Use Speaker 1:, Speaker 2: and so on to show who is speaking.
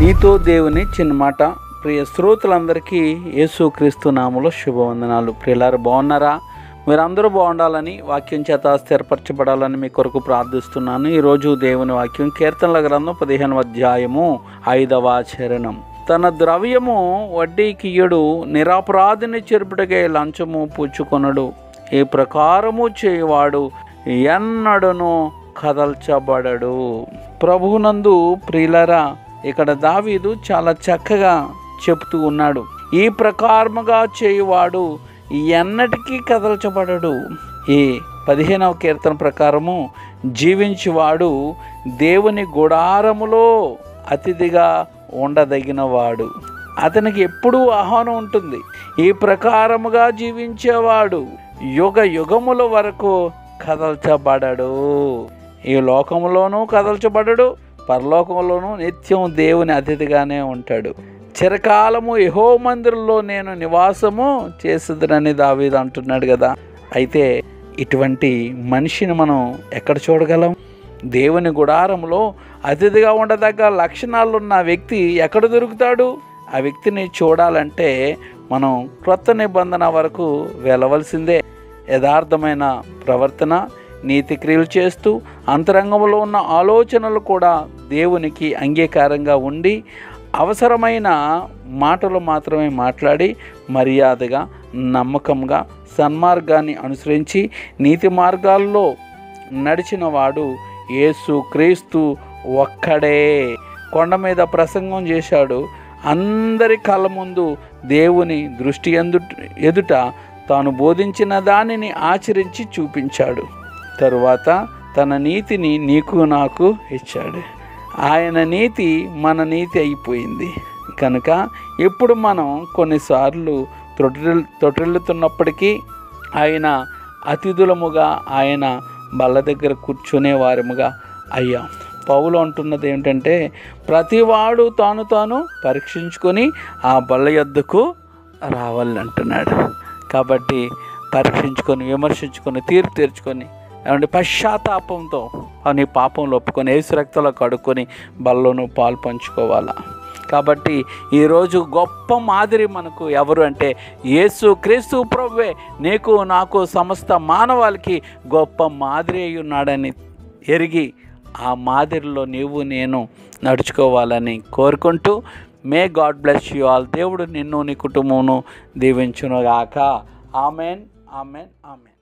Speaker 1: నీతో దేవుని చిన్న మాట. ప్రియ శ్రోతలందరికీ యేసుక్రీస్తు నామములో శుభవందనాలు. ప్రియులారా, బాగున్నారా? మీరందరూ బాగుండాలని, వాక్యం చేత స్థిరపరచబడాలని మీ కొరకు ప్రార్థిస్తున్నాను. ఈరోజు దేవుని వాక్యం కీర్తనల గ్రంథం 15వ అధ్యాయము 5వ చరణం. తన ద్రవ్యము వడ్డీకియ్యడు, నిరపరాధిని చెరుపుటకై లంచము పుచ్చుకొనడు. ఈ ప్రకారము చేయువాడు ఎన్నడను కదల్చబడడు. ప్రభువునందు ప్రియులారా, ఇక్కడ దావీదు చాలా చక్కగా చెప్తూ ఉన్నాడు. ఈ ప్రకారముగా చేయువాడు ఎన్నటికీ కదల్చబడడు. ఈ 15వ కీర్తన ప్రకారము జీవించువాడు దేవుని గుడారములో అతిథిగా ఉండదగినవాడు. అతనికి ఎప్పుడూ ఆహ్వానం ఉంటుంది. ఈ ప్రకారముగా జీవించేవాడు యుగ యుగముల వరకు కదల్చబడడు. ఈ లోకములోనూ కదల్చబడడు, పరలోకంలోనూ నిత్యం దేవుని అతిథిగానే ఉంటాడు. చిరకాలము యెహోవా మందిరంలో నేను నివాసము చేసేదనని దావీదు అంటున్నాడు కదా. అయితే ఇటువంటి మనిషిని మనం ఎక్కడ చూడగలం? దేవుని గుడారంలో అతిథిగా ఉండదగ్గ లక్షణాలున్న వ్యక్తి ఎక్కడ దొరుకుతాడు? ఆ వ్యక్తిని చూడాలంటే మనం క్రొత్త నిబంధన వరకు వెళ్ళవలసిందే. యథార్థమైన ప్రవర్తన, నీతి క్రియలు చేస్తూ అంతరంగంలో ఉన్న ఆలోచనలు కూడా దేవునికి అంగీకారంగా ఉండి అవసరమైన మాటలు మాత్రమే మాట్లాడి మర్యాదగా, నమ్మకంగా, సన్మార్గాన్ని అనుసరించి నీతి మార్గాల్లో నడిచిన వాడు యేసుక్రీస్తు ఒక్కడే. కొండ మీద ప్రసంగం చేశాడు. అందరి కళ్ళ ముందు దేవుని దృష్టి ఎదుట తాను బోధించిన దానిని ఆచరించి చూపించాడు. తరువాత తన నీతిని నీకు నాకు ఇచ్చాడు. ఆయన నీతి మన నీతి అయిపోయింది కనుక ఇప్పుడు మనం కొన్నిసార్లు తొట్టిల్లుతున్నప్పటికీ ఆయన అతిథులముగా, ఆయన బల్ల దగ్గర కూర్చునే వారముగా అయ్యాం. పౌలు అంటున్నది ఏంటంటే, ప్రతివాడు తాను పరీక్షించుకొని ఆ బల్ల యొద్దకు రావాలంటున్నాడు. కాబట్టి పరీక్షించుకొని, విమర్శించుకొని, తీర్పు తీర్చుకొని, ఏమంటే పశ్చాత్తాపంతో నీ పాపంలో ఒప్పుకొని యేసు రక్తంలో కడుక్కొని బల్లోనూ పాలు పంచుకోవాలా. కాబట్టి ఈరోజు గొప్ప మాదిరి మనకు ఎవరు అంటే యేసుక్రీస్తు ప్రభువే. నీకు నాకు సమస్త మానవాళికి గొప్ప మాదిరి అయి ఉన్నాడని ఎరిగి ఆ మాదిరిలో నీవు నేను నడుచుకోవాలని కోరుకుంటూ, may God bless you all. దేవుడు నిన్ను నీ కుటుంబమును దీవించునుగాక. Amen, amen, amen.